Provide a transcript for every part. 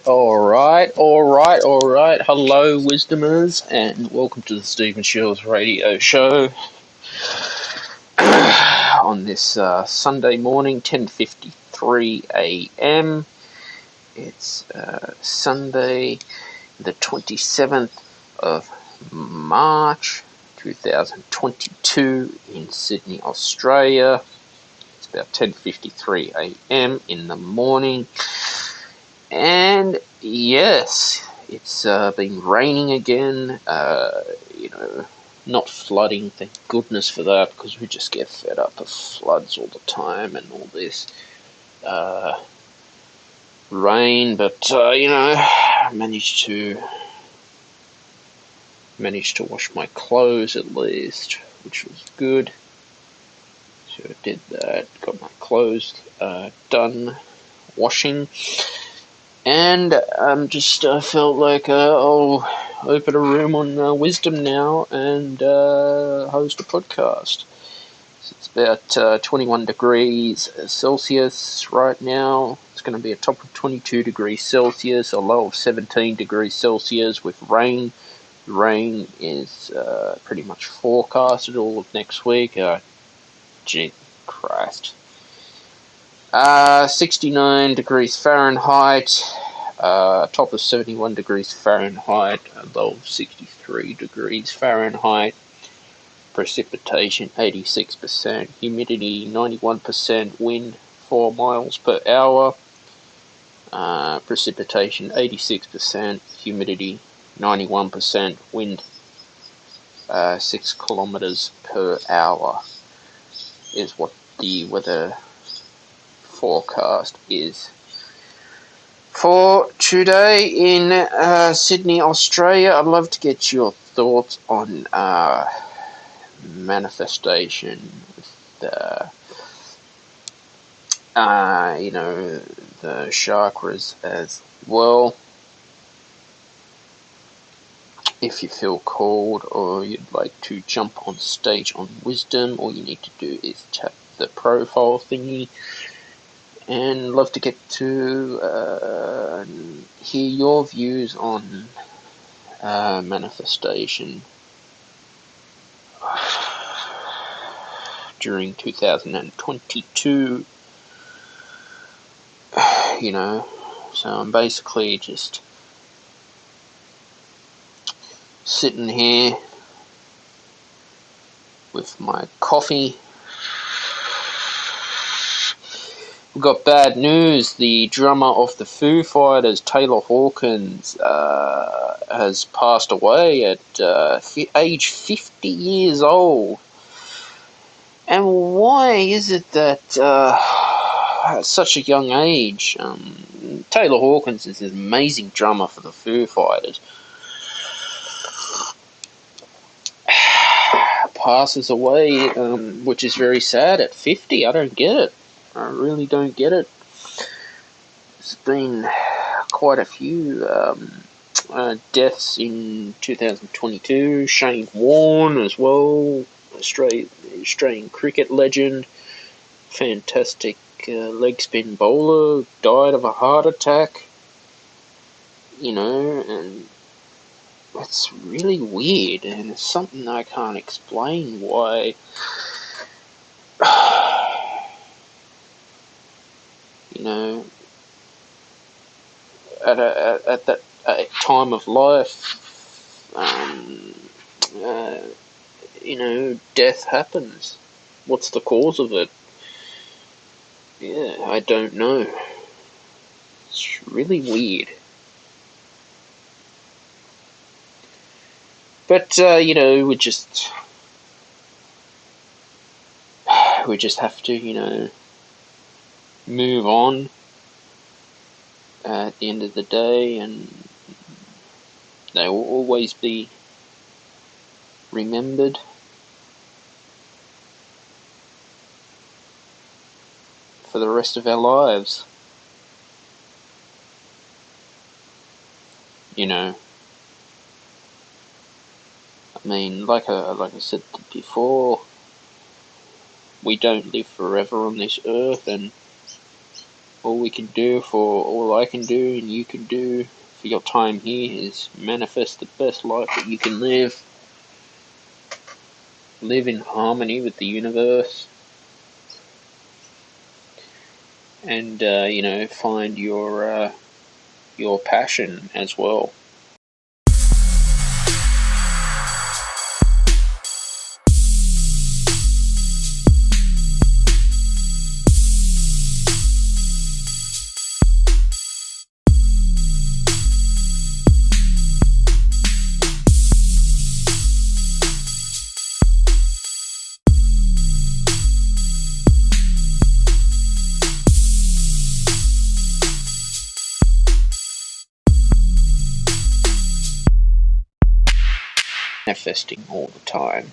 Alright. Hello, Wisdomers, and welcome to the Stephen Shields Radio Show on this Sunday morning, 10:53 a.m. It's Sunday, the 27th of March, 2022 in Sydney, Australia. It's about 10:53 a.m. in the morning. And yes, it's been raining again, not flooding, thank goodness for that, because we just get fed up of floods all the time and all this rain, but, I managed to wash my clothes at least, which was good. So I did that, got my clothes done washing. And just felt like I'll open a room on Wisdom now and host a podcast. So it's about 21 degrees Celsius right now. It's going to be a top of 22 degrees Celsius, a low of 17 degrees Celsius with rain. Rain is pretty much forecasted all of next week. Gee, Christ. 69 degrees Fahrenheit, top of 71 degrees Fahrenheit, a low of 63 degrees Fahrenheit, precipitation 86%, humidity 91%, wind 4 miles per hour, precipitation 86%, humidity 91%, wind 6 kilometers per hour is what the weather forecast is for today in Sydney, Australia. I'd love to get your thoughts on manifestation, the chakras as well. If you feel called or you'd like to jump on stage on Wisdom, all you need to do is tap the profile thingy. And love to get to hear your views on manifestation during 2022. So I'm basically just sitting here with my coffee. We've got bad news. The drummer of the Foo Fighters, Taylor Hawkins, has passed away at age 50 years old. And why is it that at such a young age? Taylor Hawkins is an amazing drummer for the Foo Fighters. Passes away, which is very sad at 50. I don't get it. I really don't get it. There's been quite a few deaths in 2022. Shane Warne as well, Australian cricket legend, fantastic leg spin bowler, died of a heart attack. And it's really weird, and it's something I can't explain why. At that time of life, death happens. What's the cause of it? Yeah, I don't know. It's really weird. But, we just have to, move on at the end of the day, and they will always be remembered. For the rest of our lives. I mean, like I said before, we don't live forever on this earth, and all we can do, for all I can do and you can do for your time here, is manifest the best life that you can live. Live in harmony with the universe. And, find your passion as well. Manifesting all the time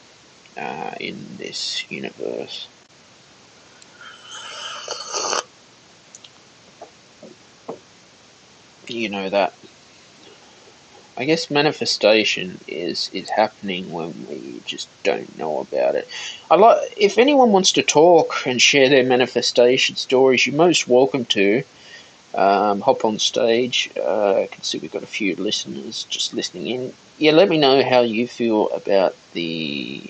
in this universe. You know that. I guess manifestation is happening when we just don't know about it. If anyone wants to talk and share their manifestation stories, you're most welcome to. Hop on stage. I can see we've got a few listeners just listening in. Yeah, let me know how you feel about the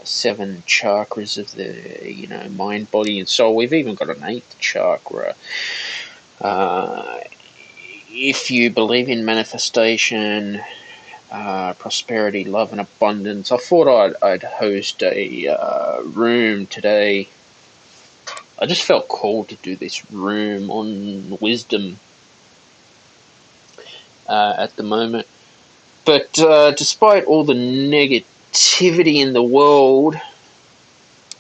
7 chakras of the mind, body, and soul. We've even got an 8th chakra. If you believe in manifestation, prosperity, love, and abundance, I thought I'd host a room today. I just felt called to do this room on wisdom at the moment. But despite all the negativity in the world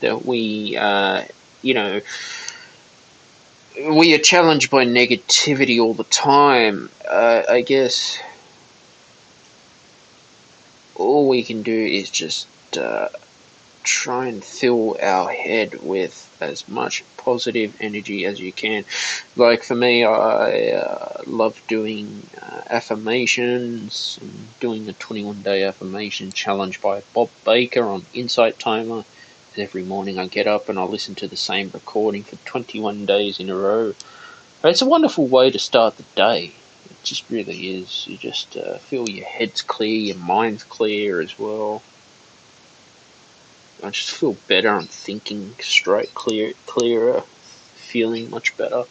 that we are challenged by negativity all the time, I guess all we can do is just try and fill our head with as much positive energy as you can. Like for me, I love doing affirmations, and doing the 21-day affirmation challenge by Bob Baker on Insight Timer. Every morning I get up and I listen to the same recording for 21 days in a row. It's a wonderful way to start the day. It just really is. You just feel your head's clear, your mind's clear as well. I just feel better. I'm thinking straight, clearer, feeling much better.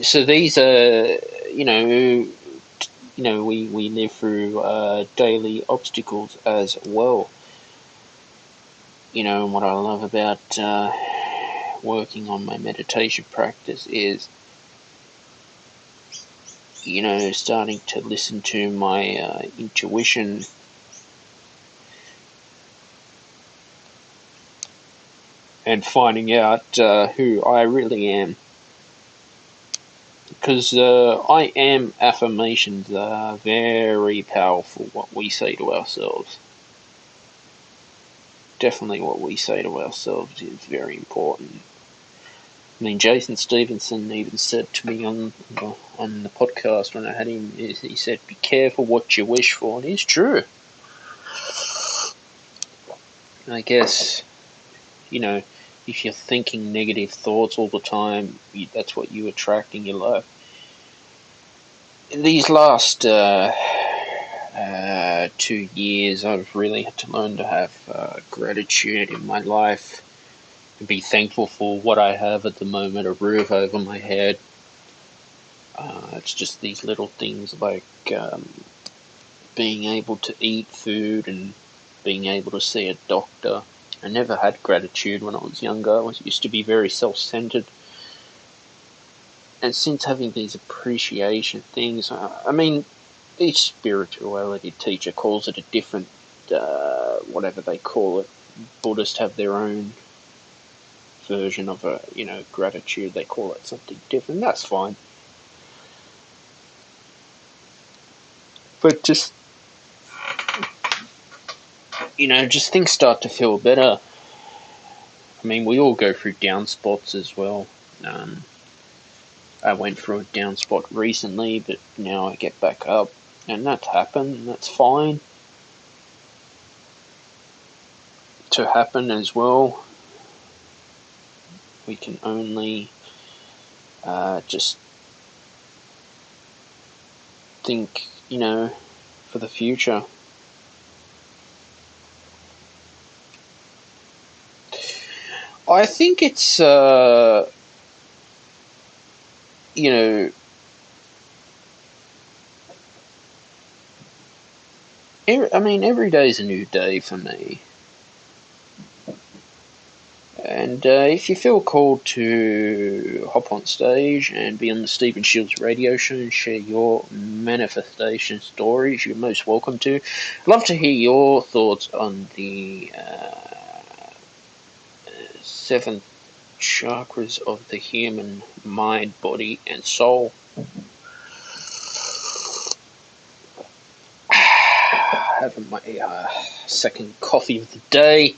So these are, we live through daily obstacles as well. And what I love about working on my meditation practice is, starting to listen to my intuition, and finding out who I really am. Because I am affirmations are very powerful, what we say to ourselves. Definitely what we say to ourselves is very important. I mean, Jason Stevenson even said to me on the podcast when I had him, he said, be careful what you wish for, and it's true. I guess, if you're thinking negative thoughts all the time, that's what you attract in your life. These last 2 years, I've really had to learn to have gratitude in my life, and be thankful for what I have at the moment: a roof over my head. It's just these little things like being able to eat food and being able to see a doctor. I never had gratitude when I was younger. I used to be very self-centered. And since having these appreciation things, each spirituality teacher calls it a different, whatever they call it. Buddhists have their own version of gratitude. They call it something different. That's fine. But just things start to feel better. We all go through down spots as well. I went through a down spot recently, but now I get back up, and that's happened, and that's fine to happen as well. We can only just think, for the future. I think it's, every day is a new day for me. And if you feel called to hop on stage and be on the Stephen Shields radio show and share your manifestation stories, you're most welcome to. I'd love to hear your thoughts on the 7 chakras of the human mind, body, and soul. Having my second coffee of the day.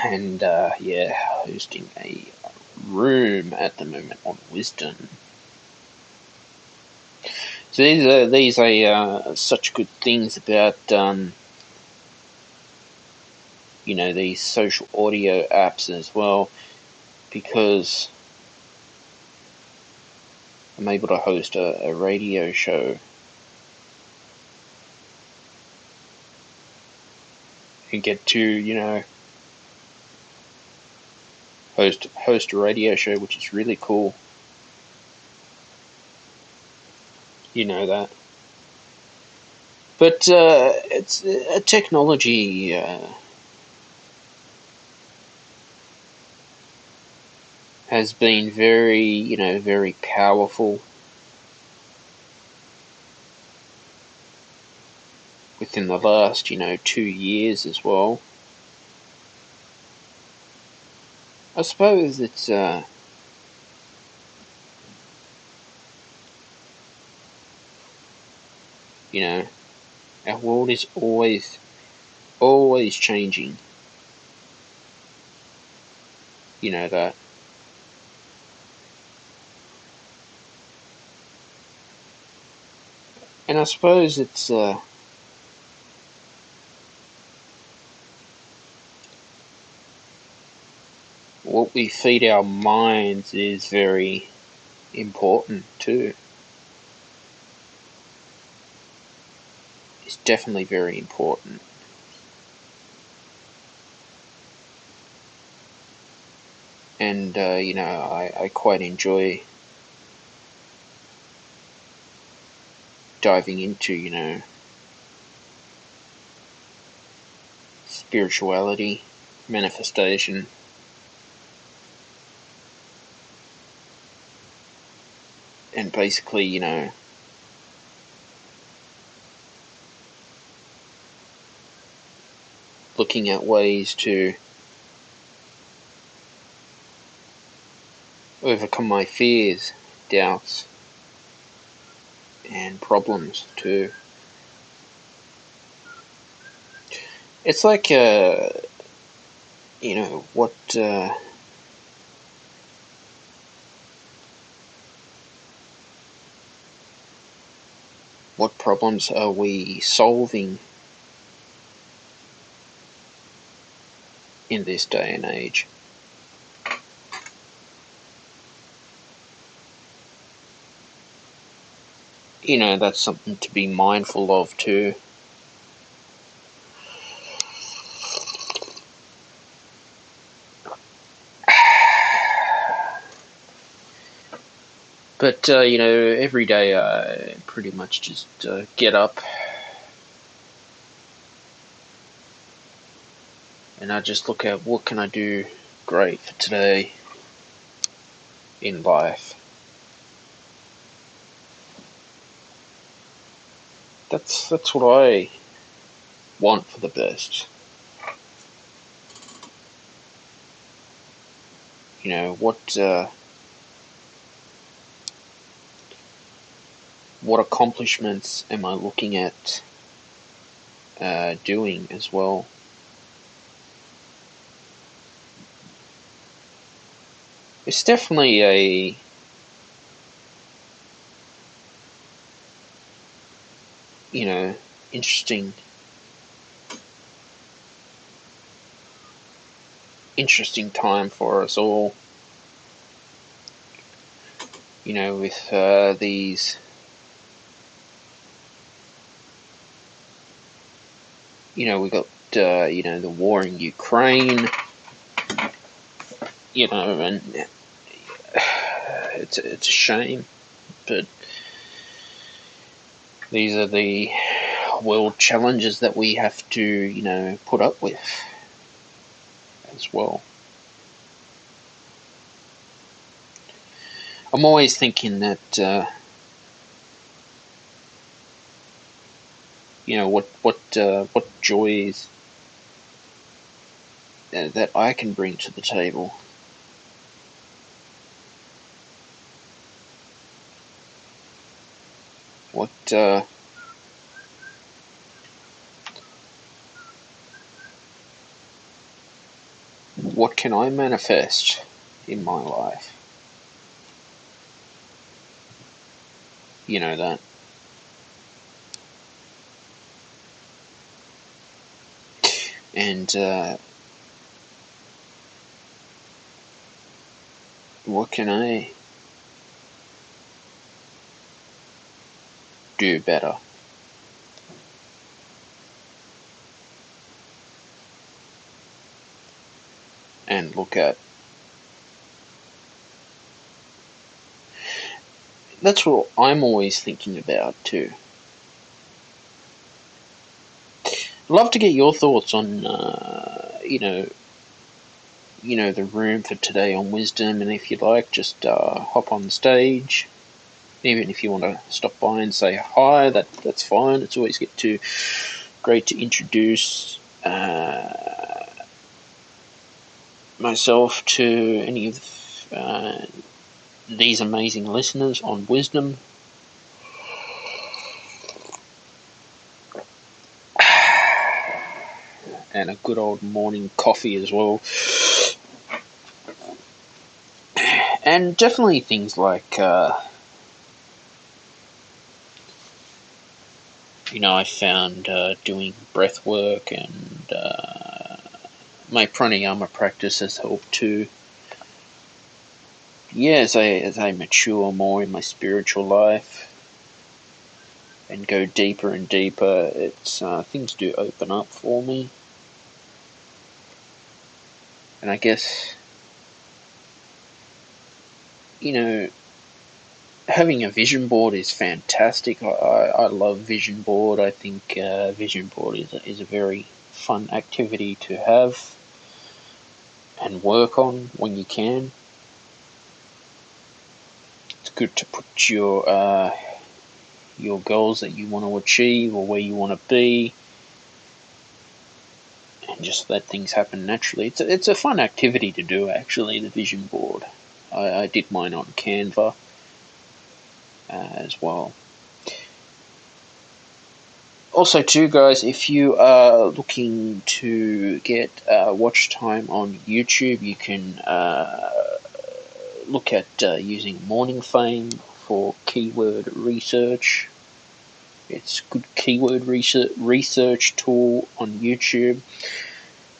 And hosting a room at the moment on wisdom. So these are such good things about these social audio apps as well, because I'm able to host a radio show and get to host a radio show, which is really cool. You know that. But it's technology has been very powerful within the last 2 years as well. I suppose it's our world is always changing. You know that. And I suppose it's what we feed our minds is very important too. It's definitely very important. And I quite enjoy diving into spirituality, manifestation, and basically looking at ways to overcome my fears, doubts, and problems too. It's like what problems are we solving in this day and age? That's something to be mindful of too. But every day I pretty much just get up and I just look at what can I do great for today in life. That's what I want for the best. What accomplishments am I looking at doing as well? It's definitely a interesting time for us all. With these, we got, the war in Ukraine, and it's a shame, but these are the world challenges that we have to, put up with as well. I'm always thinking that, what joys that I can bring to the table. What can I manifest in my life? You know that. And what can I do better? And look at. That's what I'm always thinking about too. Love to get your thoughts on, the room for today on wisdom, and if you'd like, just hop on the stage. Even if you want to stop by and say hi, that's fine. It's always great to introduce myself to any of these amazing listeners on wisdom. And a good old morning coffee as well. And definitely things like, I found doing breath work and my pranayama practice has helped too. Yeah, as I mature more in my spiritual life and go deeper and deeper, it's things do open up for me. And I guess, having a vision board is fantastic. I love vision board. I think vision board is a very fun activity to have and work on when you can. It's good to put your goals that you want to achieve or where you want to be, and just let things happen naturally. It's a fun activity to do, actually, the vision board. I did mine on Canva as well. Also, too, guys, if you are looking to get watch time on YouTube, you can look at using Morningfame for keyword research. It's a good keyword research tool on YouTube.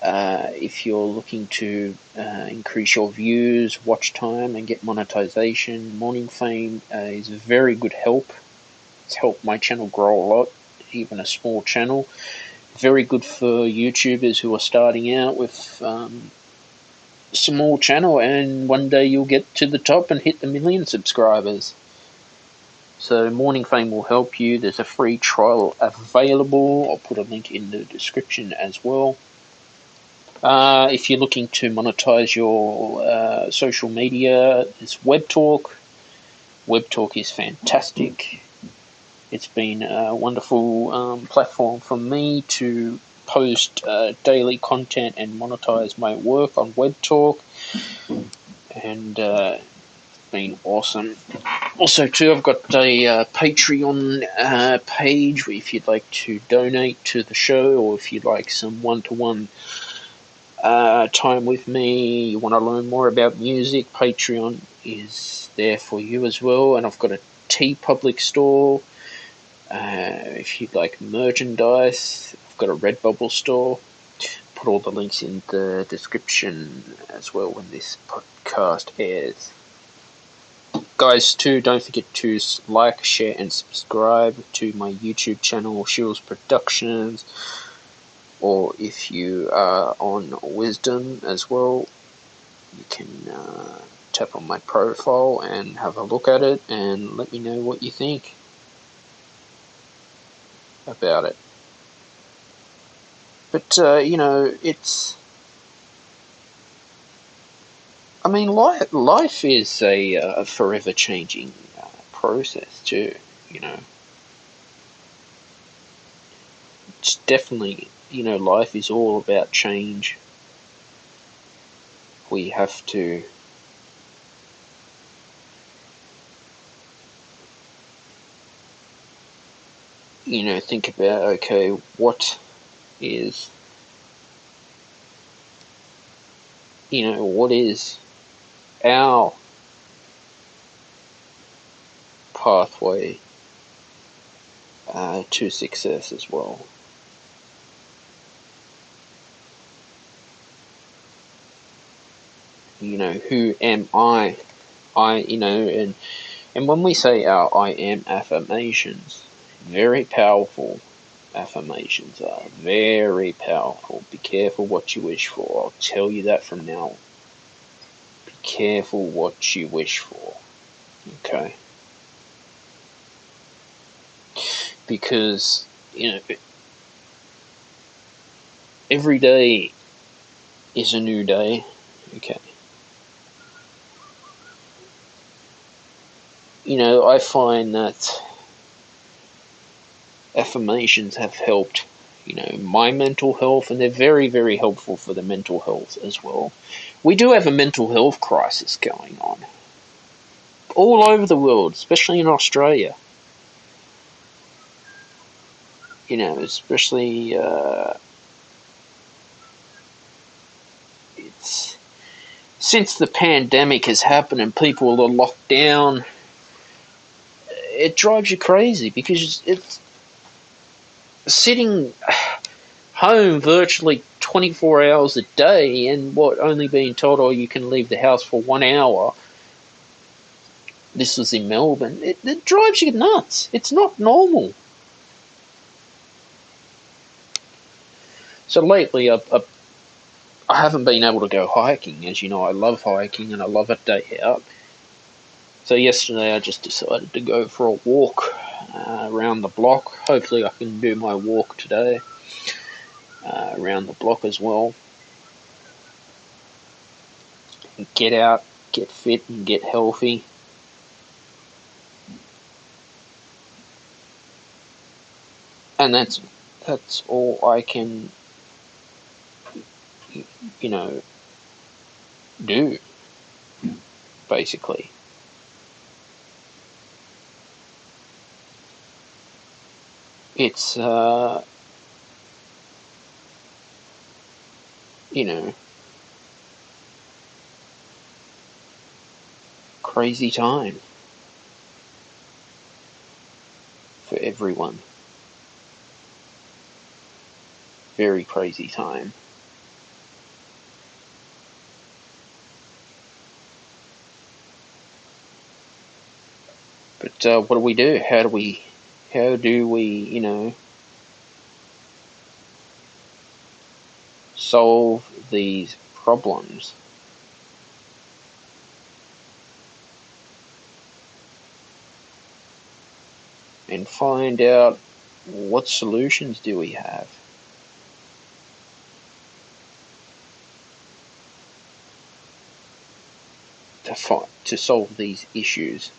If you're looking to increase your views, watch time, and get monetization, Morningfame is a very good help. It's helped my channel grow a lot, even a small channel. Very good for YouTubers who are starting out with a small channel, and one day you'll get to the top and hit the 1 million subscribers. So Morningfame will help you. There's a free trial available. I'll put a link in the description as well. If you're looking to monetize your social media, it's Webtalk. Webtalk is fantastic. It's been a wonderful platform for me to post daily content and monetize my work on Webtalk. And been awesome. Also, too, I've got a Patreon page if you'd like to donate to the show, or if you'd like some one-to-one time with me, you want to learn more about music, Patreon is there for you as well. And I've got a TeePublic store. If you'd like merchandise, I've got a Redbubble store. put all the links in the description as well when this podcast airs. Guys, too, don't forget to like, share, and subscribe to my YouTube channel, Shills Productions, or if you are on Wisdom as well, you can tap on my profile and have a look at it and let me know what you think about it. But, it's... I mean, life is a forever changing process too, It's definitely, life is all about change. We have to think about, okay, what is our pathway to success as well. Who am I? And when we say our I am affirmations, very powerful affirmations are very powerful. Be careful what you wish for. I'll tell you that from now on. Be careful what you wish for. Okay? Because, every day is a new day. Okay? I find that affirmations have helped, my mental health, and they're very, very helpful for the mental health as well. We do have a mental health crisis going on all over the world, especially in Australia. Especially it's since the pandemic has happened and people are locked down, it drives you crazy because it's sitting home virtually 24 hours a day and only being told, oh, you can leave the house for 1 hour. This was in Melbourne. It drives you nuts. It's not normal. So lately, I haven't been able to go hiking. As you know, I love hiking and I love a day out. So yesterday, I just decided to go for a walk around the block. Hopefully, I can do my walk today around the block as well. Get out, get fit, and get healthy. And that's all I can, do, basically. It's, crazy time for everyone. Very crazy time. But what do we do? How do we, solve these problems? And find out what solutions do we have? To solve these issues.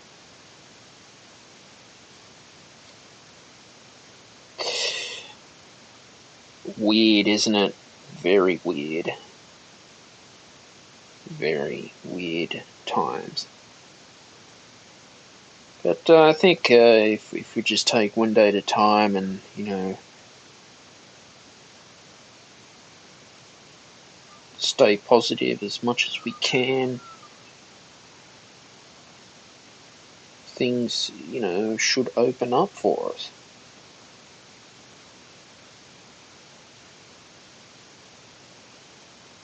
Weird, isn't it? Very weird. Very weird times. But I think if we just take one day at a time and, stay positive as much as we can, things, should open up for us.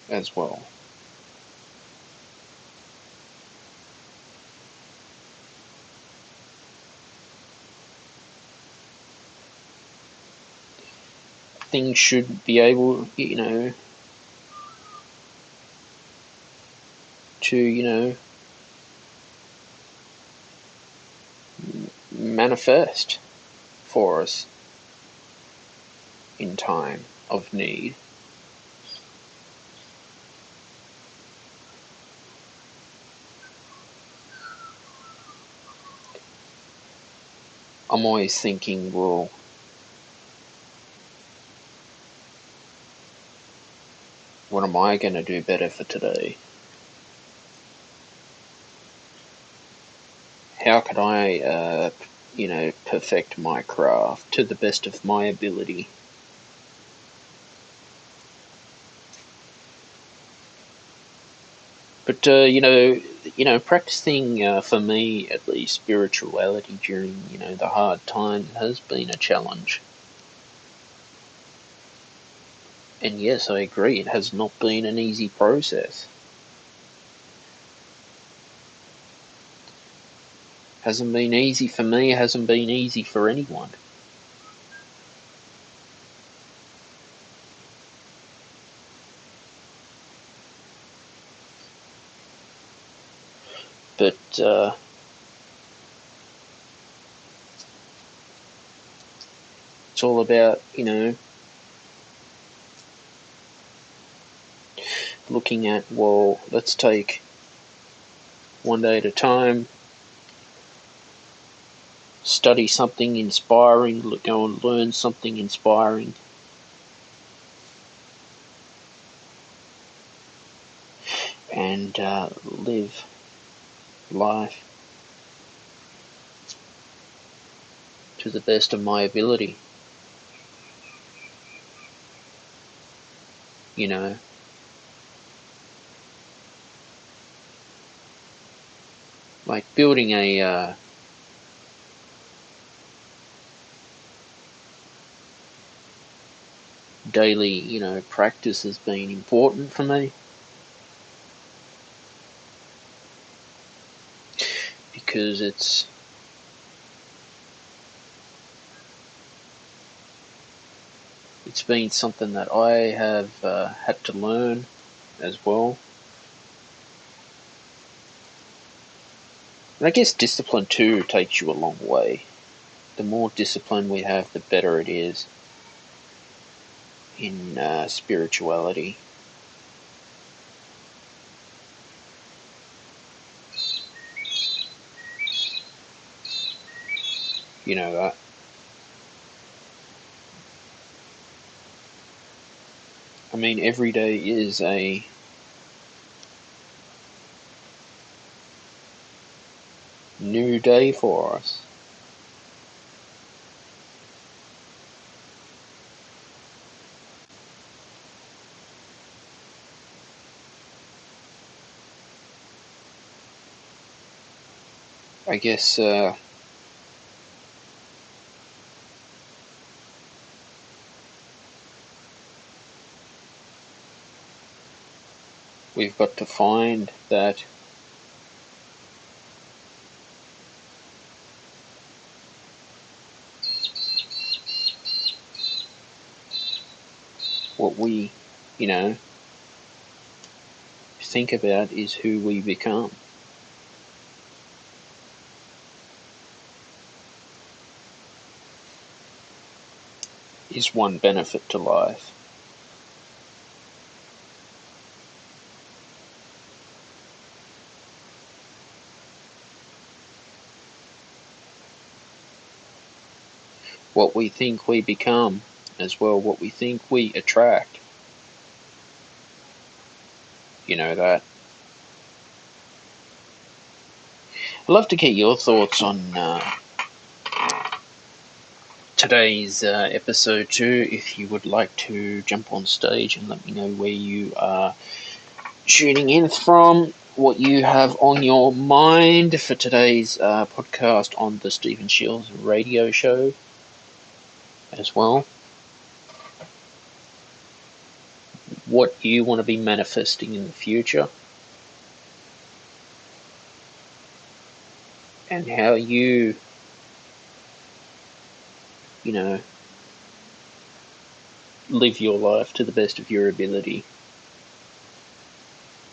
as well. Things should be able, to, manifest for us in time of need. I'm always thinking, well, what am I going to do better for today? How can I, perfect my craft to the best of my ability? But, practicing, for me at least, spirituality during, the hard time has been a challenge. And yes, I agree, it has not been an easy process. Hasn't been easy for me, hasn't been easy for anyone. But, it's all about, looking at, well, let's take one day at a time, study something inspiring, go and learn something inspiring, and live life to the best of my ability. Like building a daily, practice has been important for me, because it's been something that I have had to learn as well. And I guess discipline too takes you a long way. The more discipline we have, the better it is in spirituality. You know that. I mean, every day is a new day for us. I guess we've got to find that what we, think about is who we become. Is one benefit to life. What we think we become, as well, what we think we attract. You know that. I'd love to get your thoughts on today's episode too, if you would like to jump on stage and let me know where you are tuning in from, what you have on your mind for today's podcast on the Stephen Shields radio show as well. what you want to be manifesting in the future, and how you live your life to the best of your ability.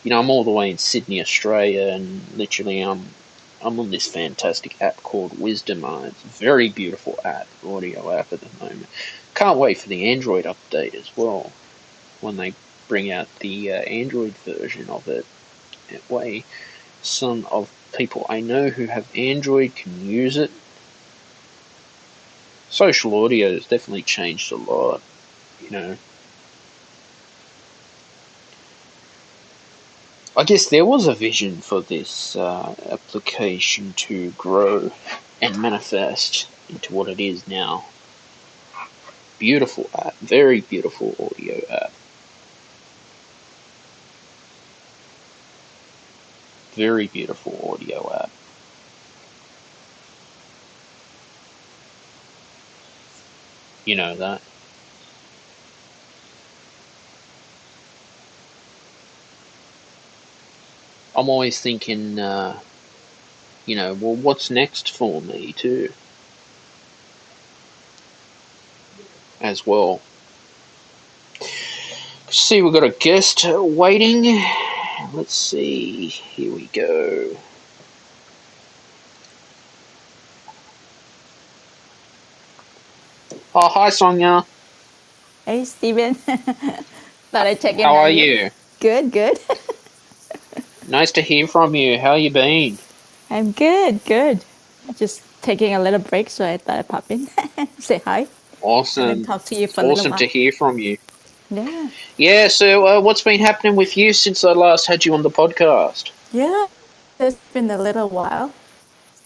I'm all the way in Sydney, Australia, and literally I'm on this fantastic app called Wisdom. It's a very beautiful app, audio app at the moment. Can't wait for the Android update as well, when they bring out the Android version of it. That way, some of people I know who have Android can use it. Social audio has definitely changed a lot, I guess there was a vision for this application to grow and manifest into what it is now. Beautiful app, very beautiful audio app. Very beautiful audio app. You know that. I'm always thinking, well, what's next for me too? As well. See, we've got a guest waiting. Let's see. Here we go. Oh, hi, Sonia. Hey, Steven. Thought I'd check in How are on you. you? Good. Nice to hear from you. How you been? I'm good. Just taking a little break, so I thought I'd pop in, say hi. Haven't Awesome. talked to you for a little Awesome while. to hear from you. Yeah. Yeah, so what's been happening with you since I last had you on the podcast? Yeah, it's been a little while.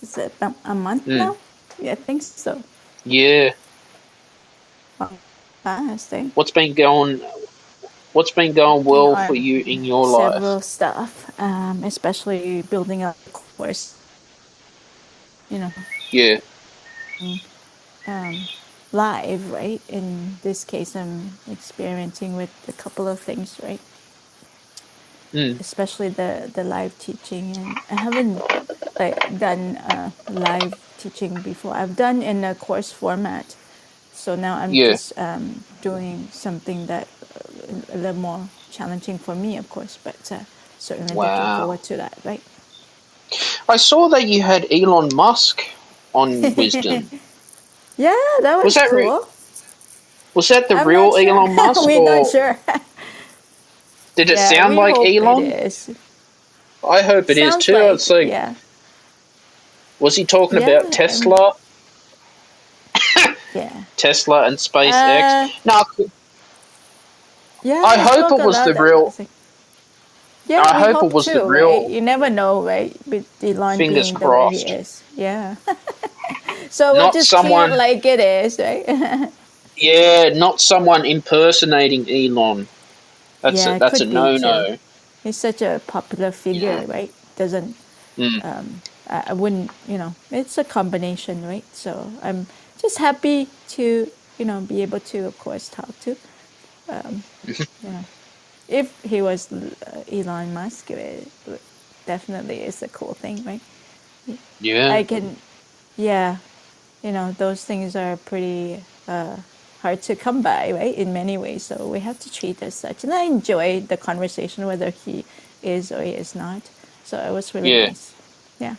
Is it about a month now? Yeah, I think so. Yeah. Fast, eh? What's been going Working well for on you in your life? several stuff, especially building a course, you know, Yeah. live, right? In this case, I'm experimenting with a couple of things, right? Especially the live teaching, and I haven't done live teaching before. I've done in a course format, so now I'm Yeah. just doing something that a little more challenging for me, of course, but certainly looking Wow. forward to that, right? I saw that you had Elon Musk on Wisdom. Yeah, that Was was that cool. was that the I'm not real sure. Elon Musk, We're not or sure. did it Yeah, sound we like hope it Elon? is. I hope it is Sounds too. like, It's like, yeah. was he talking about Yeah, Tesla? yeah. Tesla and SpaceX? Uh, No, yeah, I he hope spoke it a was lot the about real. things. Yeah, I we hope it hope was the too, right? real. You never know, right? With Elon Fingers being the way he crossed. is. Yeah. So we'll Not just treat it someone. like it is, right? Yeah, not someone impersonating Elon. Yeah, it That's a could be too. no-no. He's such a popular Yeah. figure, right? Doesn't, Mm. I wouldn't, it's a combination, right? So I'm just happy to, be able to, of course, talk to, you know, if he was Elon Musk, it definitely is a cool thing, right? Yeah. I can, yeah, those things are pretty hard to come by, right? In many ways, so we have to treat as such. And I enjoy the conversation, whether he is or he is not. So it was really Yeah. nice. Yeah.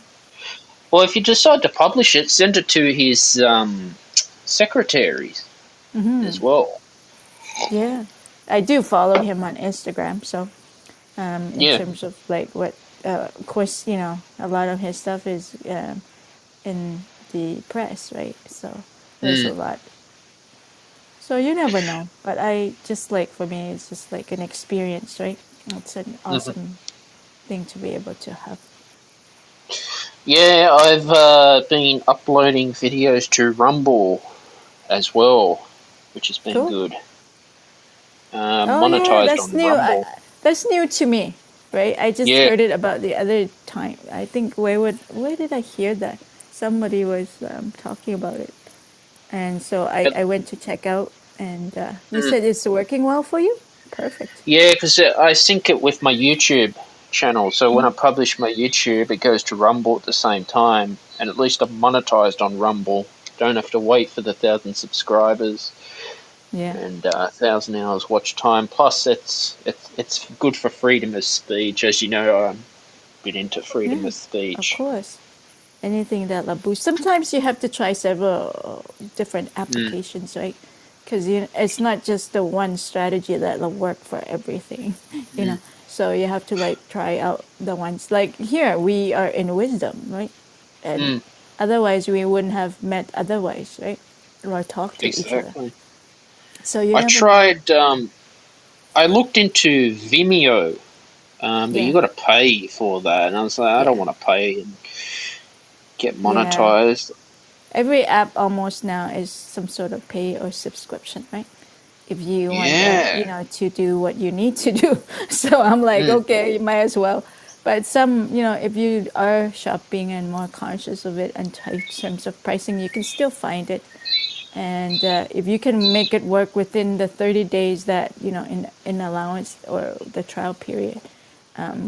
Well, if you decide to publish it, send it to his secretaries as well. Yeah. I do follow him on Instagram, so in Yeah. terms of like what, of course, a lot of his stuff is in the press, right? So there's Mm. a lot. So you never know. But I just like, for me, it's just like an experience, right? It's an Hmm. awesome thing to be able to have. Yeah, I've been uploading videos to Rumble as well, which has been Cool. good. Oh yeah, Monetized that's on new. Rumble. That's new to me, right? I just Yeah. heard it about the other time. I think where did I hear that? Somebody was talking about it, and so I It, went to check out. And you mm, said it's working well for you? Perfect. Yeah, because I sync it with my YouTube channel. So when I publish my YouTube, it goes to Rumble at the same time, and at least I'm monetized on Rumble. Don't have to wait for the 1,000 subscribers Yeah. and 1,000 hours watch time. Plus, it's good for freedom of speech, as you know. I'm a bit into freedom Yeah. of Of speech. course. Anything that will boost. Sometimes you have to try several different applications, right? Because it's not just the one strategy that will work for everything, you know. So you have to like try out the ones. Like here, we are in wisdom, right? And otherwise, we wouldn't have met otherwise, right? Or talk to each other. Exactly. So you I never know. tried. I looked into Vimeo, but you Yeah, got to pay for that, and I was like, I don't yeah, want to pay and get yeah. monetized. Every app almost now is some sort of pay or subscription, right? If you want, Yeah. to do what you need to do. So I'm like, Mm. okay, you might as well. But some, if you are shopping and more conscious of it in terms of pricing, you can still find it. And if you can make it work within the 30 days that, in allowance or the trial period,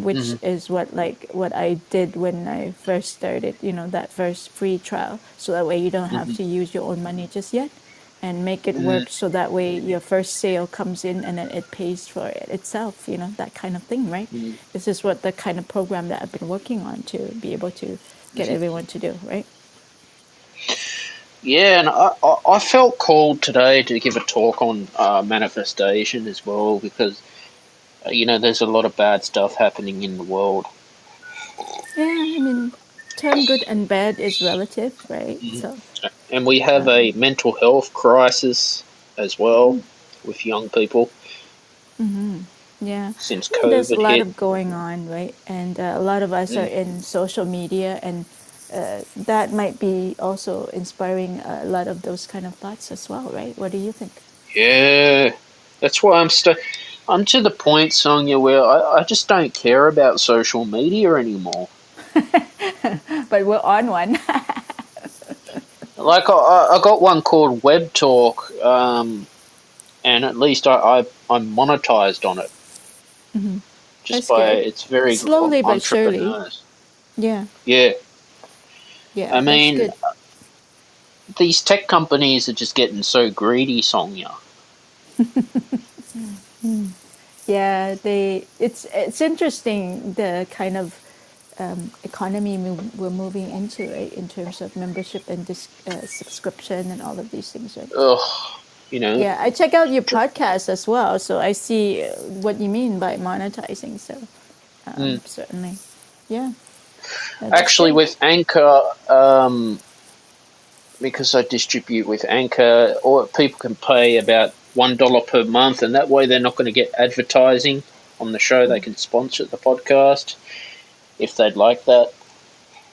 which is what I did when I first started, that first free trial. So that way you don't have to use your own money just yet, and make it work so that way your first sale comes in and then it pays for it itself, that kind of thing, right? This is what the kind of program that I've been working on to be able to get everyone to do, right? Yeah, and I felt called today to give a talk on manifestation as well because, there's a lot of bad stuff happening in the world. Yeah, I mean, term good and bad is relative, right? So, And we have a mental health crisis as well with young people yeah, since well, there's a COVID lot hit. of going on, right? And a lot of us are in social media, and that might be also inspiring a lot of those kind of thoughts as well, right? What do you think? Yeah, that's why I'm to the point, Sonia, where I just don't care about social media anymore. But we're on one. Like I got one called Webtalk, and at least I'm monetized on it just That's by good. it's very Slowly but surely. entrepreneurs. Yeah, Yeah, yeah, I that's mean good. these tech companies are just getting so greedy, Sonia. Yeah, it's interesting the kind of economy we're moving into, right? In terms of membership and this subscription and all of these things, right? Ugh, you know. Yeah, I check out your podcast as well, so I see what you mean by monetizing. So certainly, yeah, that's Actually, good. with Anchor, because I distribute with Anchor, or people can pay about $1 per month, and that way they're not going to get advertising on the show. They can sponsor the podcast if they'd like that.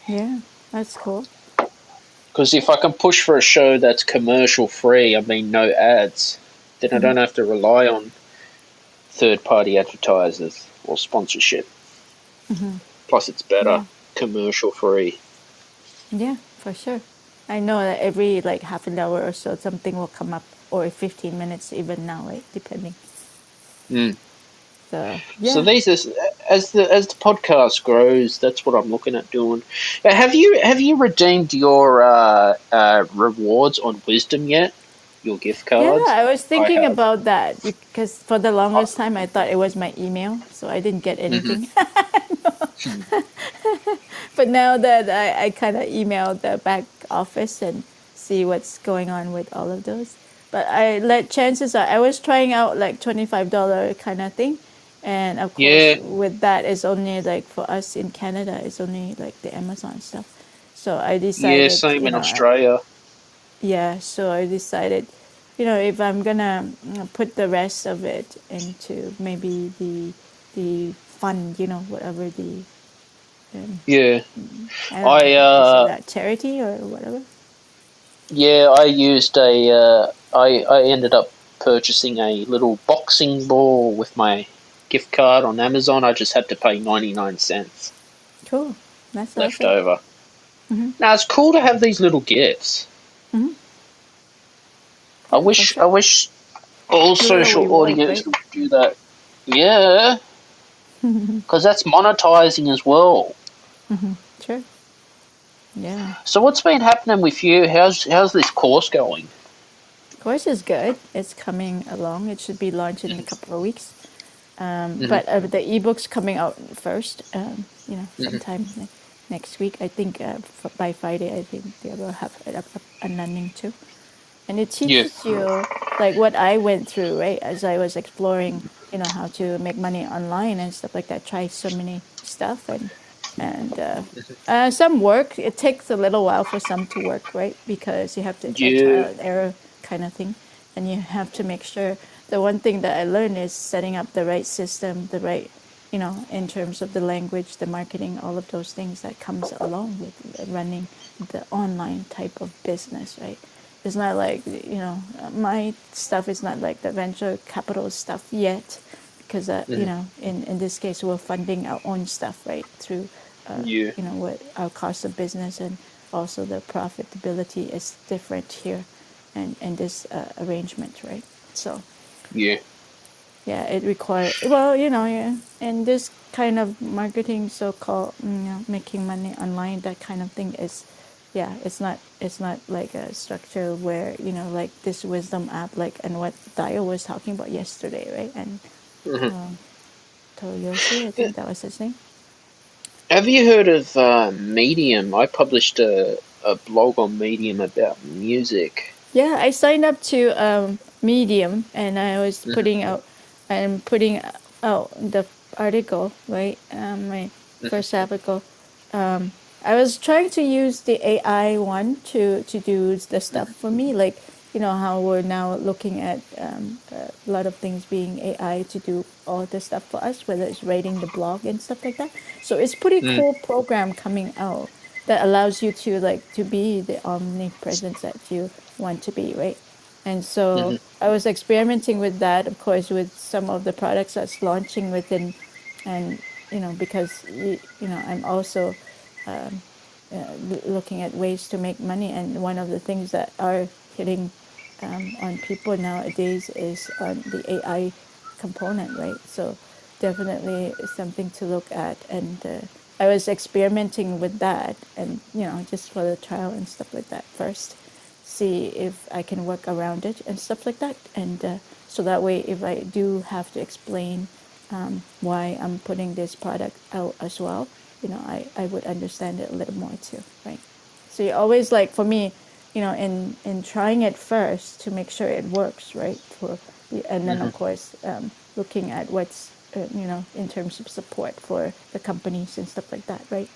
Yeah, that's cool. Because if I can push for a show that's commercial free, I mean no ads, then I don't have to rely on third party advertisers or sponsorship. Plus, it's better Yeah, commercial free. yeah, for sure. I know that every like half an hour or so, something will come up, or 15 minutes even now, right? Depending. Mm. So So yeah, these is as the podcast grows, that's what I'm looking at doing. Have you redeemed your rewards on Wisdom yet? Your gift yeah. cards? I was I thinking have. about that because for the longest time I thought it was my email, so I didn't get anything. But now that I kind of emailed the back office and see what's going on with all of those. But chances are I was trying out like $25 kind of thing. And of course, Yeah, with that, it's only like for us in Canada, it's only like the Amazon stuff. So I yeah, decided, same in Australia. yeah, so I decided, if I'm gonna put the rest of it into maybe the fund, whatever the um, Yeah, I don't I know how to say that, charity or whatever. yeah, I used I ended up purchasing a little boxing ball with my gift card on Amazon. I just had to pay 99 cents Cool, that's left awesome. over. Now it's cool to have these little gifts. I Yeah, for wish I sure. wish All A little social reward, audios right? will do that. Yeah, because that's monetizing as well. Sure. Yeah. So what's been happening with you? How's this course going? Course is good. It's coming along. It should be launched in a couple of weeks. Hmm. But the ebook's coming out first. Hmm. Sometime next week. I think by Friday, I think they will have it up and running too. And it Yeah. teaches you like what I went through, right? As I was exploring, how to make money online and stuff like that. Try so many stuff and some work. It takes a little while for some to work, right? Because you have to Yeah. trial and error kind of thing, and you have to make sure. The one thing that I learned is setting up the right system, the right, in terms of the language, the marketing, all of those things that comes along with running the online type of business, right? It's not like, my stuff is not like the venture capital stuff yet, because Hmm. in this case we're funding our own stuff, right, through Yeah. what our cost of business, and also the profitability is different here and in this arrangement, right? So Yeah. yeah, it requires, well, yeah, and this kind of marketing, so-called, making money online, that kind of thing is, yeah, it's not like a structure where, like this wisdom app, like, and what Dio was talking about yesterday, right? And Hmm. Toyoshi, I think that was his name. Have you heard of Medium? I published a blog on Medium about music. Yeah, I signed up to Medium, and I was Hmm. putting out the article, right? My first article. I was trying to use the AI one to do the stuff for me, like, how we're now looking at a lot of things being AI to do all the stuff for us, whether it's writing the blog and stuff like that. So it's pretty Mm. cool program coming out that allows you to, like, to be the omnipresence that you want to be, right? And so Hmm. I was experimenting with that, of course, with some of the products that's launching within, and because I'm also looking at ways to make money, and one of the things that are hitting on people nowadays is on the AI component, right? So definitely something to look at, and I was experimenting with that, and just for the trial and stuff like that first, see if I can work around it and stuff like that, and so that way, if I do have to explain why I'm putting this product out as well, I would understand it a little more too, right? So you always, like, for me, in trying it first to make sure it works, right? And then Hmm. of course looking at what's in terms of support for the companies and stuff like that, right?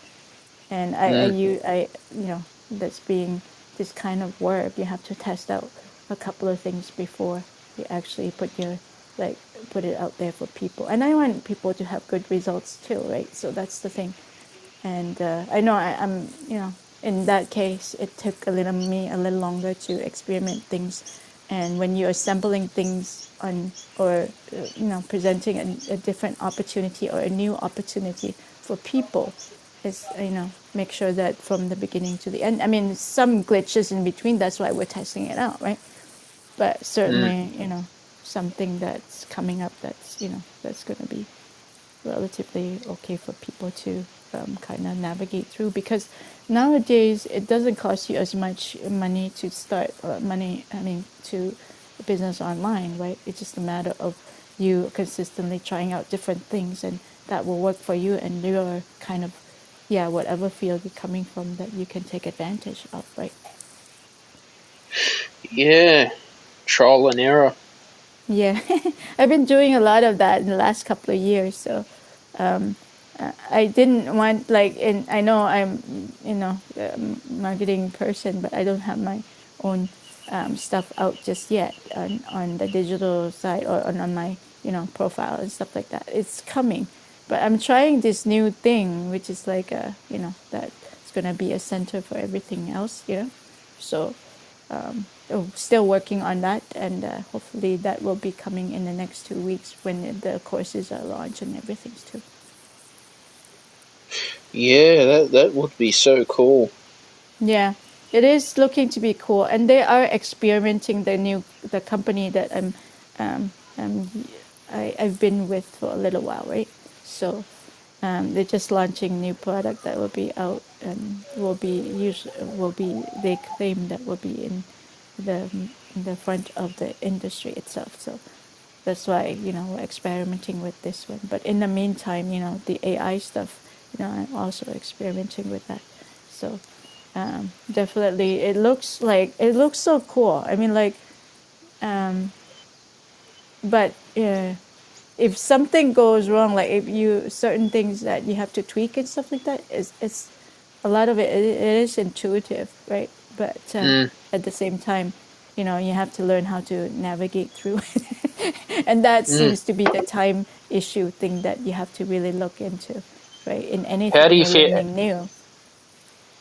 And Mm. that's being this kind of work, you have to test out a couple of things before you actually put it out there for people. And I want people to have good results too, right? So that's the thing. And I know I'm, in that case, it took me a little longer to experiment things. And when you're assembling things on, or presenting a different opportunity or a new opportunity for people, is, make sure that from the beginning to the end. I mean, some glitches in between. That's why we're testing it out, right? But Mm. certainly, something that's coming up that's going to be relatively okay for people to kind of navigate through, because nowadays it doesn't cost you as much money to start to business online, right? It's just a matter of you consistently trying out different things, and that will work for you and your kind of, yeah, whatever field you're coming from, that you can take advantage of, right? Yeah. Trial and error. Yeah. I've been doing a lot of that in the last couple of years, so I didn't want, like, in I know I'm marketing person, but I don't have my own stuff out just yet on the digital side, or on my profile and stuff like that. It's coming, but I'm trying this new thing, which is like that's gonna be a center for everything else, so still working on that, and hopefully that will be coming in the next 2 weeks when the courses are launched and everything too. Yeah, that would be so cool. Yeah, it is looking to be cool, and they are experimenting the company that I'm I've been with for a little while, right? So they're just launching new product that will be out and will be they claim that will be the in the front of the industry itself. So that's why we're experimenting with this one. But in the meantime, the AI stuff, I'm also experimenting with that. So definitely, it looks so cool. I mean, like, but if something goes wrong, like if you certain things that you have to tweak and stuff like that, it's a lot of it is intuitive, right? But at the same time, you have to learn how to navigate through it, and that Mm. seems to be the time issue thing that you have to really look into, right? In How do anything you you're feel? learning new.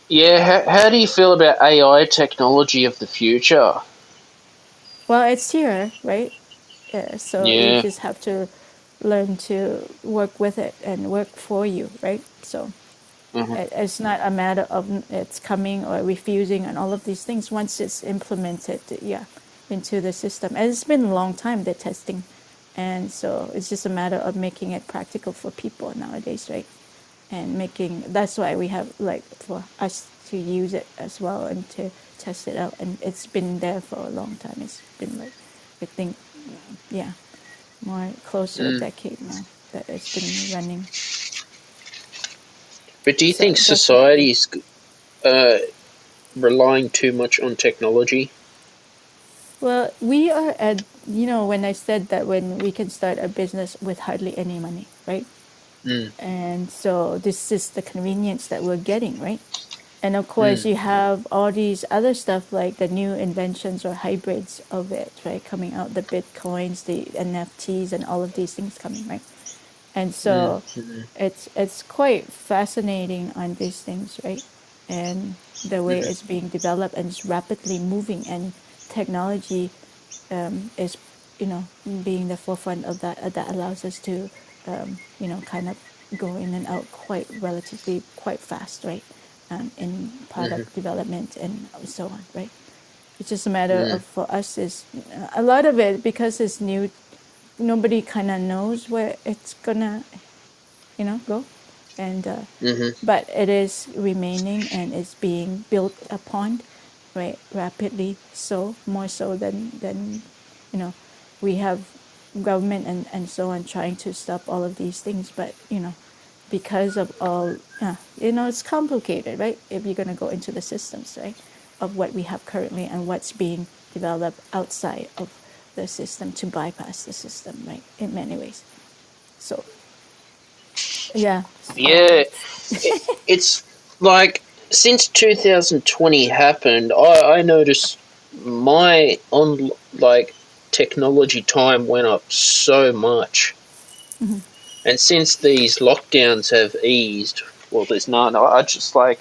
Yeah, how do you feel about AI technology of the future? Well, it's here, right? So you Yeah. just have to learn to work with it and work for you, right? So Hmm. it's not a matter of it's coming or refusing and all of these things. Once it's implemented, yeah, into the system, and it's been a long time the testing, and so it's just a matter of making it practical for people nowadays, right? And making that's why we have like for us to use it as well and to test it out, and it's been there for a long time. It's been like I think yeah, more close to a Mm. decade now that it's been running. But do you So think definitely. society's uh, relying too much on technology? Well, we are at, when I said that when we can start a business with hardly any money, right? Mm. And so this is the convenience that we're getting, right? And of course, Mm. you have all these other stuff like the new inventions or hybrids of it, right? Coming out, the bitcoins, the NFTs, and all of these things coming, right? And Mm. so Mm. it's quite fascinating on these things, right? And the way it's being developed and it's rapidly moving, and technology is being the forefront of that that allows us to kind of go in and out quite relatively quite fast, right? In Mm. product development and so on, right? It's just a matter Mm. of for us is a lot of it because it's new. Nobody kind of knows where it's gonna go, and Mm. but it is remaining and it's being built upon, right, rapidly. So more so than you know we have government and so on trying to stop all of these things, but because of all it's complicated, right? If you're going to go into the systems, right, of what we have currently and what's being developed outside of the system to bypass the system, right, in many ways. So yeah. Yeah, it's like since 2020 happened, I noticed my on like technology time went up so much. And since these lockdowns have eased, well, there's none. I just like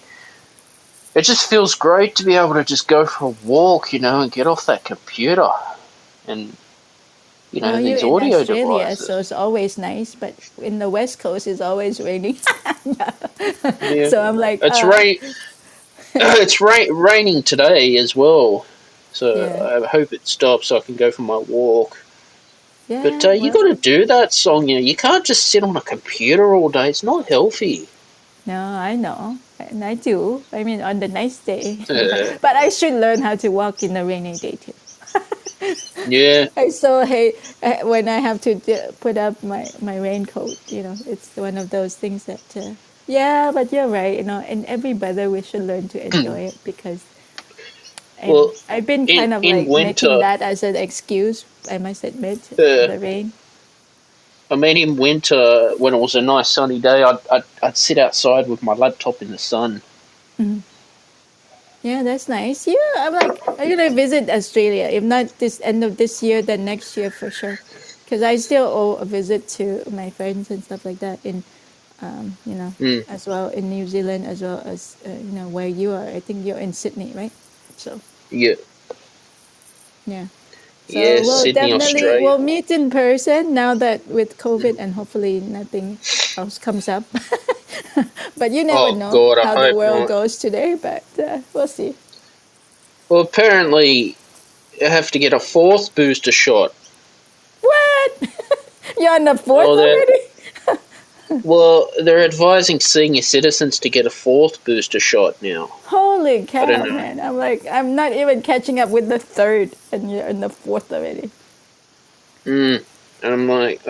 it. Just feels great to be able to just go for a walk, and get off that computer and Well, you're these in audio Australia, so devices. it's always nice, but in the West Coast, it's always raining. Yeah, So I'm like, it's rain. It's raining today as well, so yeah, I hope it stops so I can go for my walk. But yeah, you got to well, do that song. You can't just sit on a computer all day. It's not healthy. no, I know, and I do. I mean, on the nice day, Uh, but I should learn how to walk in the rainy day too. yeah. I so hey, when I have to put up my raincoat, it's one of those things that. Yeah, but you're right. In every weather, we should learn to enjoy it because Well, I've been in kind of in like making winter, that as an excuse, I must admit, for uh, the rain. I mean, in winter when it was a nice sunny day, I'd sit outside with my laptop in the sun. Yeah, that's nice. Yeah, I'm like, I'm gonna visit Australia. If not this end of this year, then next year for sure. Because I still owe a visit to my friends and stuff like that in, Mm, as well in New Zealand as well as where you are. I think you're in Sydney, right? So yeah, yeah. yeah, So we'll Sydney, definitely Australia. we'll meet in person now that with COVID and hopefully nothing else comes up. But you never Oh know God, I how the hope world not. goes today. But we'll see. Well, apparently, you have to get a fourth booster shot. You're on the fourth Well, already? they're advising senior citizens to get a fourth booster shot now. Holy I don't cow, know. man. I'm like, I'm not even catching up with the third, and you're in the fourth already. And I'm like,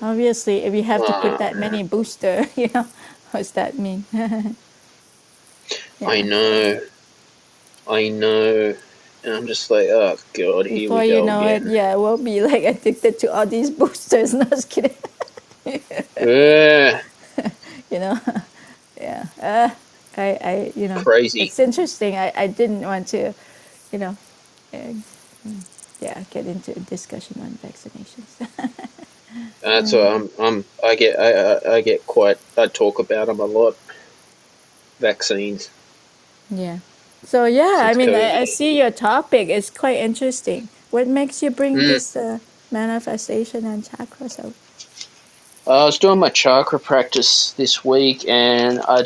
Obviously, if you have to put that many booster, what's that mean? I know. And I'm just like, oh God, here Before we you go know it, again. yeah, we'll be like addicted to all these boosters. No, just kidding. Yeah, Yeah. crazy. It's interesting. I didn't want to, you know, uh, get into a discussion on vaccinations. That's what I get quite. I talk about them a lot. Vaccines Yeah. So yeah, I since mean, COVID. I see your topic is quite interesting. What makes you bring Mm. this manifestation and chakras out? I was doing my chakra practice this week, and I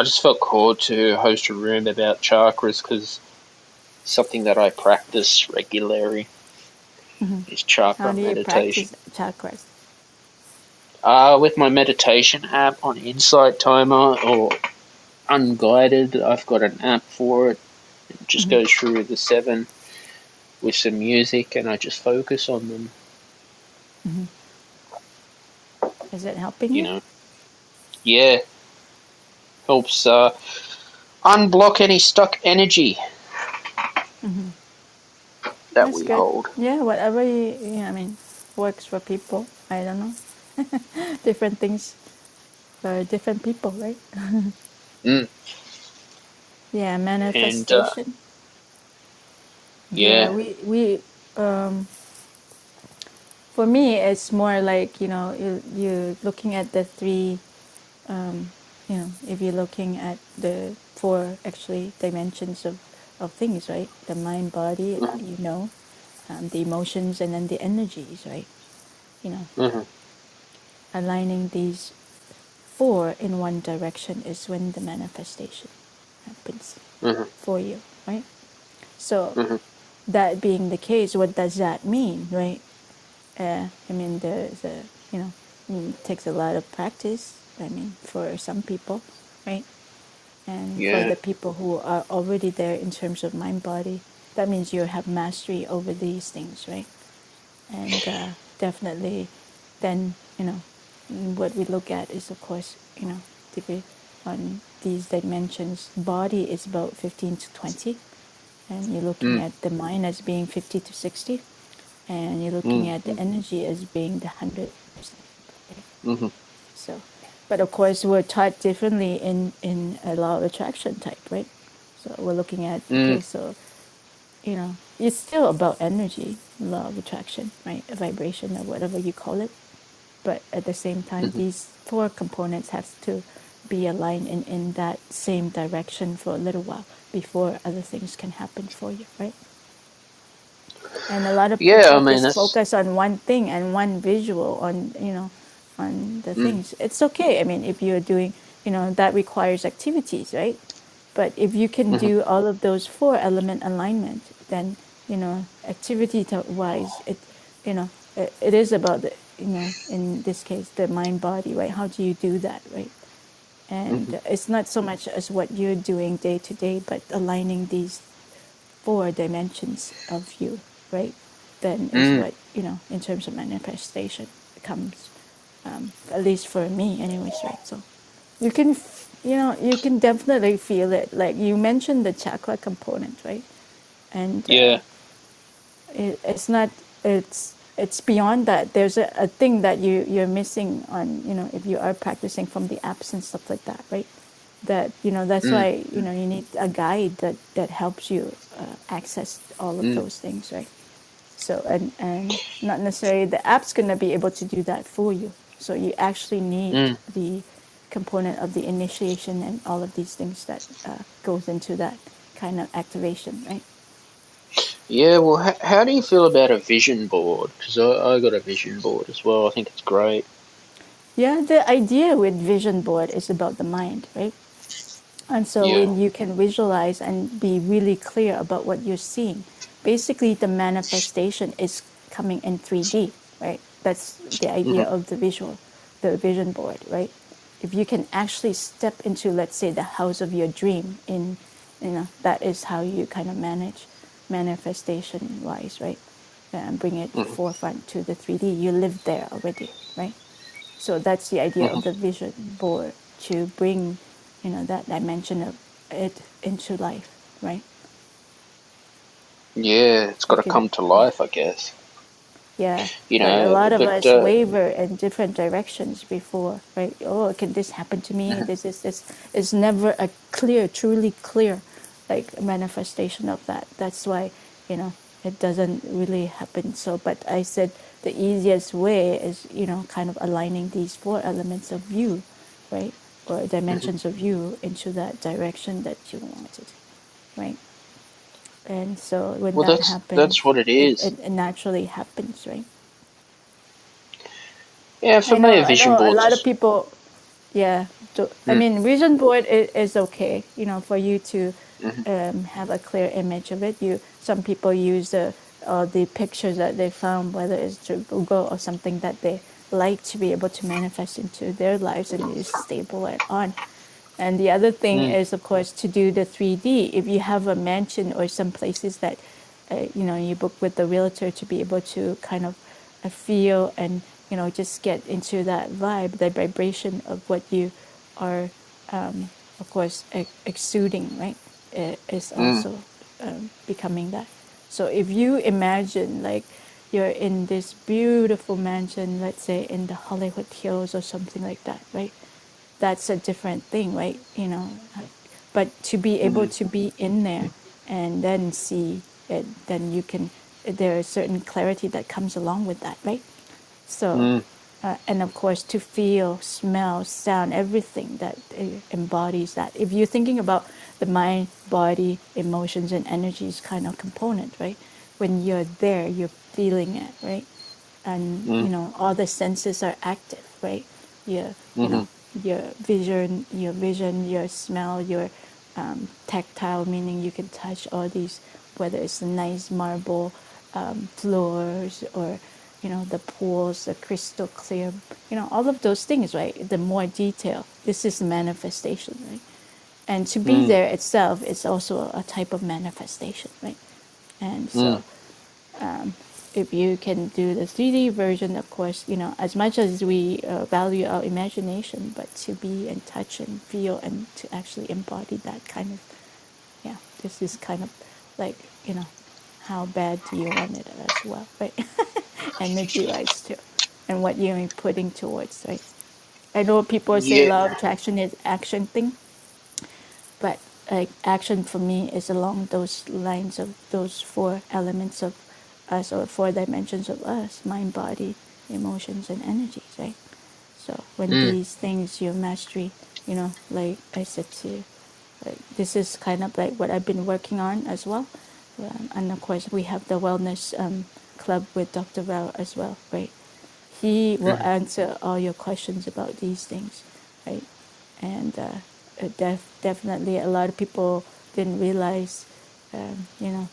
just felt called to host a room about chakras because something that I practice regularly is How chakra do you meditation. practice chakras? With my meditation app on Insight Timer or Unguided, I've got an app for it. It just goes through the 7 with some music, and I just focus on them. Is it helping You you? know, yeah, helps unblock any stuck energy that That's we good. hold. Yeah, whatever I mean, works for people. I don't know. Different things for different people, right? Mm. Yeah, And manifestation. Yeah, yeah, we for me it's more like you're looking at the three if you're looking at the four actually dimensions of things, right? The mind, body, the emotions, and then the energies, right? You know, mm-hmm, aligning these four in one direction is when the manifestation happens mm-hmm, for you, right? So mm-hmm, that being the case, what does that mean, right? I mean, it takes a lot of practice. I mean, for some people, right? And for yeah, the people who are already there in terms of mind body, that means you have mastery over these things, right? And definitely, then what we look at is, of course, on these dimensions. Body is about 15 to 20, and you're looking mm, at the mind as being 50 to 60, and you're looking mm, at the energy as being the 100%. mm-hmm, So, but of course, we're taught differently in a law of attraction type, right? So we're looking at, okay, mm, so it's still about energy, law of attraction, right? A vibration or whatever you call it. But at the same time, mm-hmm. these four components have to be aligned in that same direction for a little while before other things can happen for you, right? And a lot of Yeah. I people mean, just that's focus on one thing and one visual on the mm, things. It's okay. I mean, if you're doing, that requires activities, right? But if you can mm-hmm, do all of those four element alignment, then activity wise, it is about the in this case the mind body, right? How do you do that, right? mm-hmm, And it's not so much as what you're doing day to day, but aligning these four dimensions of you, right? Then is mm, what in terms of manifestation comes, at least for me, anyways, right? So you can, you can definitely feel it. Like you mentioned the chakra component, right? And yeah, it's not, it's beyond that. There's a thing that you're missing on, if you are practicing from the apps and stuff like that, right? That that's mm, why you need a guide that helps you access all of mm, those things, right? So and not necessarily the app's gonna be able to do that for you. So you actually need mm. the component of the initiation and all of these things that goes into that kind of activation, right? Yeah. Well, how do you feel about a vision board? Because I got a vision board as well. I think it's great. Yeah, the idea with vision board is about the mind, right? And so Yeah. when you can visualize and be really clear about what you're seeing, basically the manifestation is coming in 3D, right? That's the idea of the vision board, right? If you can actually step into, let's say, the house of your dream, that is how you kind of manage manifestation wise, right? And bring it forefront to the 3D. You live there already, right? So that's the idea of the vision board, to bring, that dimension of it into life, right? Yeah, it's got to come to life, I guess. Yeah, but a lot of us waver in different directions before, right? Oh, can this happen to me? This is this. It's never a clear, truly clear, like manifestation of that. That's why, it doesn't really happen. So, but I said the easiest way is, kind of aligning these 4 elements of you, right? Or dimensions of you into that direction that you wanted, right? And so when that happens, that's what it is. it naturally happens, right? Yeah, for me, a I vision know a board lot of just. people, yeah. I mean, vision board is okay, for you to have a clear image of it. Some people use the pictures that they found, whether it's through Google or something that they like to be able to manifest into their lives and use stable and on. And the other thing is, of course, to do the 3D. If you have a mansion or some places that, you book with the realtor to be able to kind of feel and, just get into that vibe, the vibration of what you are, of course, exuding, right? Is also becoming that. So if you imagine like you're in this beautiful mansion, let's say in the Hollywood Hills or something like that, right? That's a different thing, right? But to be able to be in there and then see it, then there is certain clarity that comes along with that, right? So, and of course, to feel, smell, sound, everything that embodies that. If you're thinking about the mind, body, emotions, and energies kind of component, right? When you're there, you're feeling it, right? And all the senses are active, right? Your your vision, your smell, your tactile, meaning you can touch all these, whether it's the nice marble floors or the pools, the crystal clear, all of those things, right? The more detail, this is manifestation, right? And to be there itself is also a type of manifestation, right? And so if you can do the 3D version, of course, as much as we value our imagination, but to be and touch and feel and to actually embody that kind of, yeah, this is kind of like, how bad do you want it as well, right? Energy wise too. And what you're putting towards, right? I know people say Yeah. law of attraction is action thing, but like action for me is along those lines of those 4 elements of us, or 4 dimensions of us: mind, body, emotions, and energies, right? So when these things you mastery, like I said to you, like this is kind of like what I've been working on as well. And of course we have the wellness club with Dr. Val as well, right? He will answer all your questions about these things, right? And definitely a lot of people didn't realize,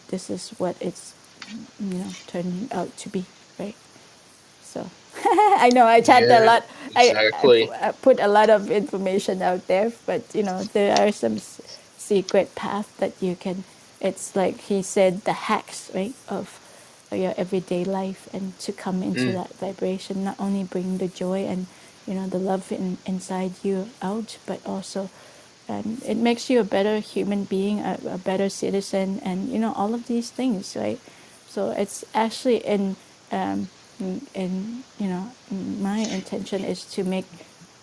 this is what it's, turning out to be, right? So I know I chat a Yeah. lot. Exactly. I put a lot of information out there, but there are some secret paths that you can. It's like he said, the hacks, right, of your everyday life, and to come into that vibration, not only bring the joy and the love inside you out, but also it makes you a better human being, a better citizen, and all of these things, right? So it's actually um, in my intention is to make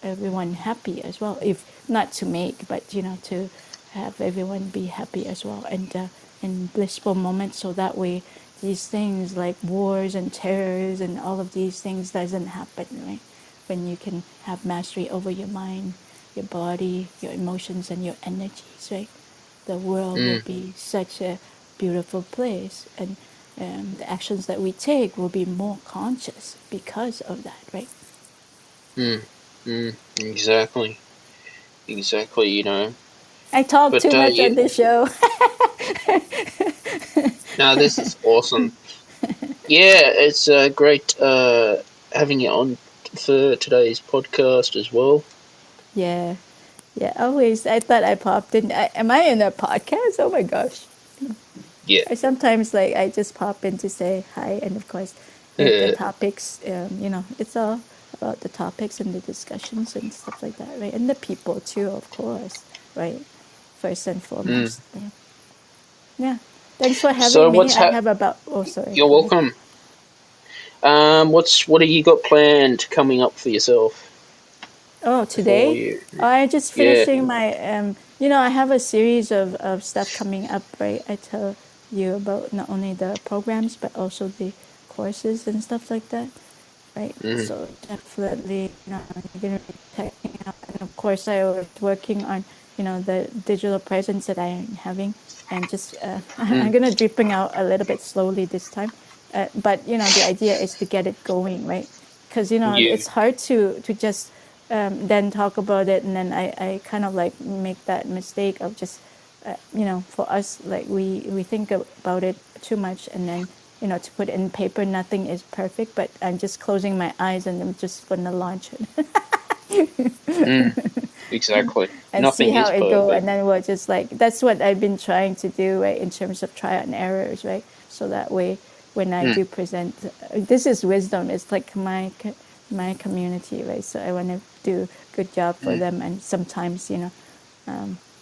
everyone happy as well. If not to make, but to have everyone be happy as well, and in blissful moments, so that way these things like wars and terrors and all of these things doesn't happen, right? When you can have mastery over your mind, your body, your emotions, and your energies, right? The world will be such a beautiful place, and the actions that we take will be more conscious because of that, right? Exactly. Exactly. I talk But too much yeah. on this show. No, this is awesome. Yeah, it's great having you on for today's podcast as well. Yeah. Yeah, always. I thought I popped in. Am I in a podcast? Oh my gosh. Yeah. I sometimes like I just pop in to say hi, and of course, the topics. It's all about the topics and the discussions and stuff like that, right? And the people too, of course, right? First and Mm. foremost. Yeah. Yeah. Thanks for So having me. I have about. Oh, sorry. you're Go ahead. welcome. What have you got planned coming up for yourself Oh, for today? you? I just Yeah. finishing my I have a series of stuff coming up, right? I tell you about not only the programs but also the courses and stuff like that, right? Mm. So definitely, you're gonna be checking out. And of course, I was working on, the digital presence that I am having, and just I'm Mm. gonna dripping out a little bit slowly this time, but the idea is to get it going, right? Because You. it's hard to just then talk about it, and then I kind of like make that mistake of just for us, like we think about it too much, and then to put in paper, nothing is perfect, but I'm just closing my eyes and I'm just gonna launch it Mm. Exactly. and see Nothing how is it go, and perfect. then we're just like, that's what I've been trying to do, right, in terms of trial and errors, right? So that way when I Mm. do present, this is wisdom, it's like my community, right? So I want to do a good job for Mm. them, and sometimes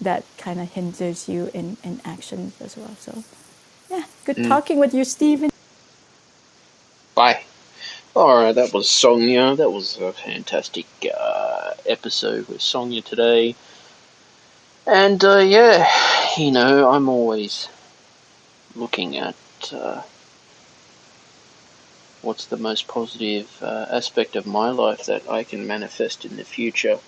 that kind of hinders you in actions as well. So yeah, good Mm. talking with you, Stephen. Bye. Alright, that was Sonia. That was a fantastic episode with Sonia today. And yeah, I'm always looking at what's the most positive aspect of my life that I can manifest in the future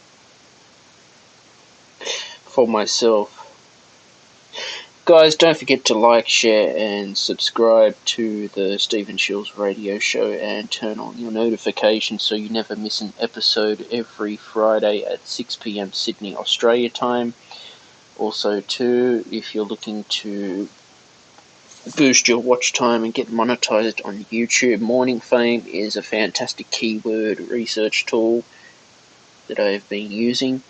for myself. Guys, don't forget to like, share, and subscribe to the Stephen Shields radio show, and turn on your notifications so you never miss an episode every Friday at 6 p.m. Sydney, Australia time. Also, too, if you're looking to boost your watch time and get monetized on YouTube, Morningfame is a fantastic keyword research tool that I've been using.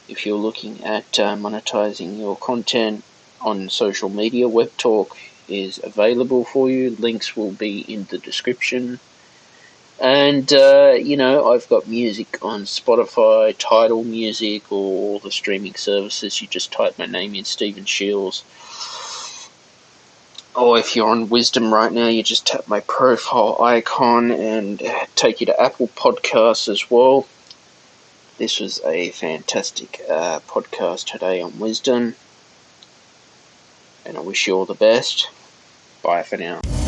If you're looking at monetizing your content on social media, Webtalk is available for you. Links will be in the description. And, I've got music on Spotify, Tidal Music, or all the streaming services. You just type my name in, Stephen Shields. Or if you're on Wisdom right now, you just tap my profile icon and take you to Apple Podcasts as well. This was a fantastic podcast today on Wisdom, and I wish you all the best. Bye for now.